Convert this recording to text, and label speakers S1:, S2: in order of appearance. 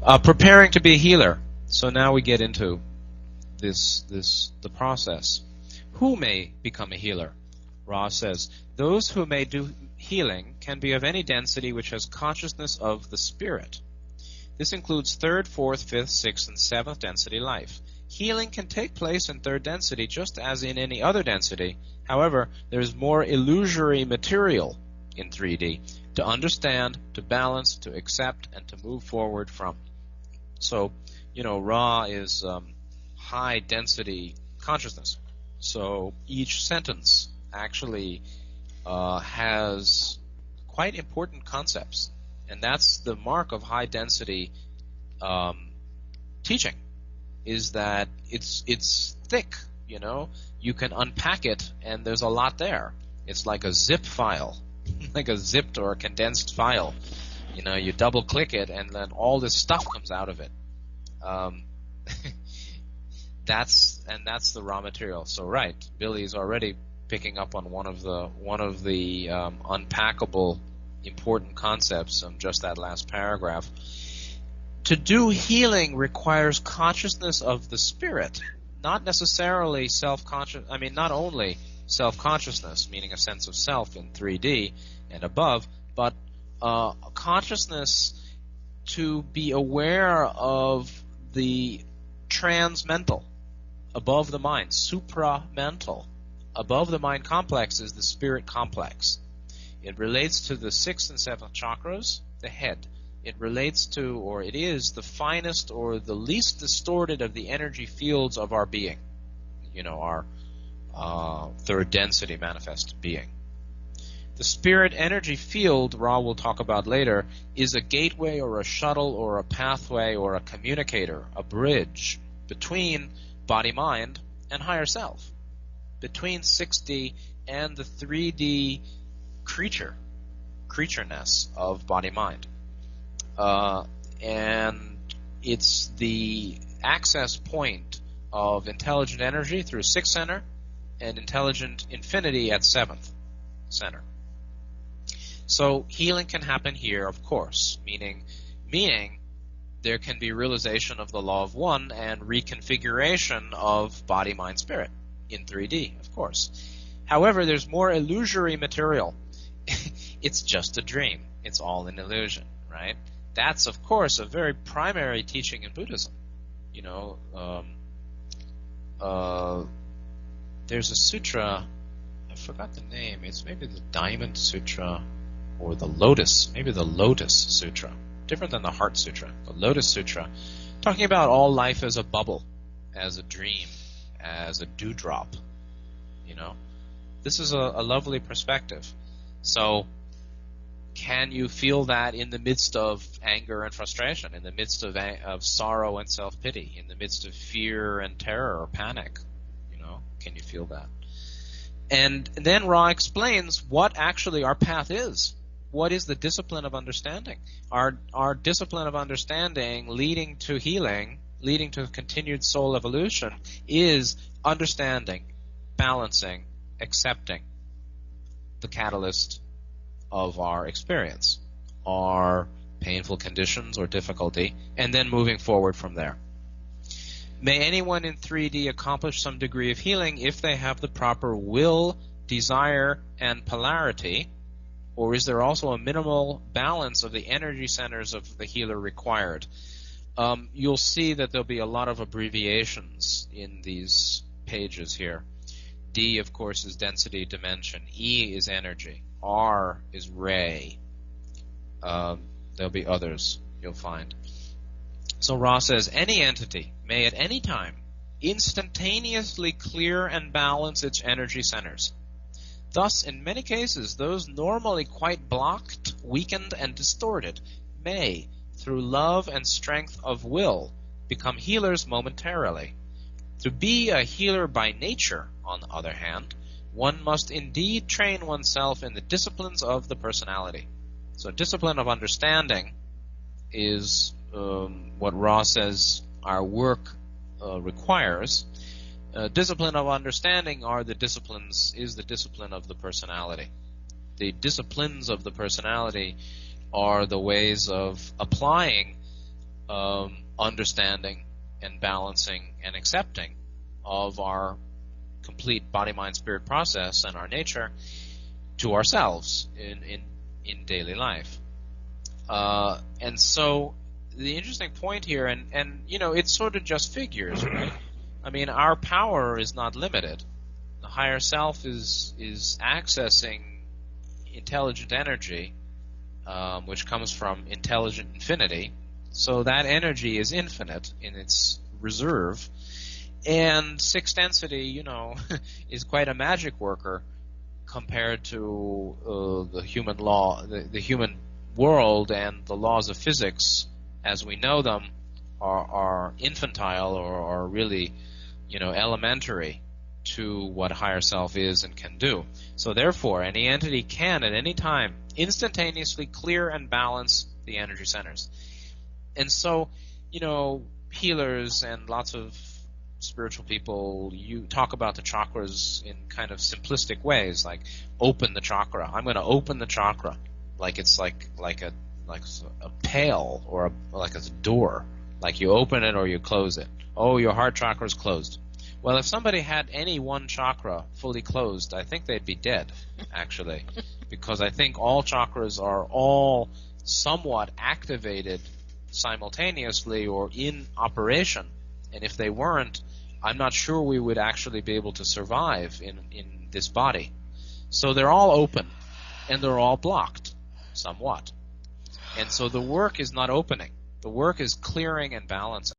S1: Preparing to be a healer. So now we get into the process. Who may become a healer? Ra says, those who may do healing can be of any density which has consciousness of the spirit. This includes 3rd, 4th, 5th, 6th, and 7th density life. Healing can take place in 3rd density just as in any other density. However, there is more illusory material in 3D to understand, to balance, to accept, and to move forward from. So, Ra is high density consciousness. So each sentence actually has quite important concepts. And that's the mark of high density teaching, is that it's thick, You can unpack it and there's a lot there. It's like a zip file, like a zipped or a condensed file. You double click it and then all this stuff comes out of it. That's the RAmaterial. So right, Billy's already picking up on one of the unpackable important concepts in just that last paragraph. To do healing requires consciousness of the spirit, not necessarily self-conscious. I mean, not only self-consciousness, meaning a sense of self in 3D and above, but consciousness to be aware of the transmental, above the mind, supramental. Above the mind complex is the spirit complex. It relates to the 6th and 7th chakras, the head. It relates to, or it is, the finest or the least distorted of the energy fields of our being. Our 3rd density manifest being. The spirit energy field, Ra will talk about later, is a gateway or a shuttle or a pathway or a communicator, a bridge between body-mind and higher self, between 6D and the 3D creatureness of body-mind. And it's the access point of intelligent energy through 6th center and intelligent infinity at 7th center. So healing can happen here, of course, meaning there can be realization of the law of one and reconfiguration of body, mind, spirit in 3D, of course. However, there's more illusory material. It's just a dream. It's all an illusion, right? That's, of course, a very primary teaching in Buddhism. There's a sutra, I forgot the name. It's maybe the Diamond Sutra or the Lotus, maybe the Lotus Sutra. Different than the Heart Sutra. The Lotus Sutra, talking about all life as a bubble, as a dream, as a dewdrop. This is a lovely perspective. So, can you feel that in the midst of anger and frustration, in the midst of sorrow and self-pity, in the midst of fear and terror or panic? Can you feel that? And then Ra explains what actually our path is. What is the discipline of understanding? Our discipline of understanding leading to healing, leading to continued soul evolution, is understanding, balancing, accepting the catalyst of our experience, our painful conditions or difficulty, and then moving forward from there. May anyone in 3D accomplish some degree of healing if they have the proper will, desire, and polarity, or is there also a minimal balance of the energy centers of the healer required? You'll see that there'll be a lot of abbreviations in these pages here. D, of course, is density dimension. E is energy. R is ray. There'll be others you'll find. So Ra says, any entity may at any time instantaneously clear and balance its energy centers. Thus, in many cases, those normally quite blocked, weakened, and distorted may, through love and strength of will, become healers momentarily. To be a healer by nature, on the other hand, one must indeed train oneself in the disciplines of the personality. So discipline of understanding is what Ra says our work requires. Discipline of understanding is the discipline of the personality. The disciplines of the personality are the ways of applying understanding and balancing and accepting of our complete body, mind, spirit process and our nature to ourselves in daily life. And so the interesting point here, and it's sort of just figures, right? I mean, our power is not limited. The higher self is accessing intelligent energy, which comes from intelligent infinity. So that energy is infinite in its reserve. And sixth density, is quite a magic worker compared to the human law, the human world, and the laws of physics as we know them are infantile or are really, elementary to what higher self is and can do. So therefore, any entity can at any time instantaneously clear and balance the energy centers. And so, healers and lots of spiritual people, you talk about the chakras in kind of simplistic ways, like open the chakra. I'm going to open the chakra, like it's like a pail or like a door, like you open it or you close it. Oh, your heart chakra is closed. Well, if somebody had any one chakra fully closed, I think they'd be dead, actually, because I think all chakras are all somewhat activated simultaneously or in operation, and if they weren't, I'm not sure we would actually be able to survive in this body. So they're all open, and they're all blocked, somewhat. And so the work is not opening. The work is clearing and balancing.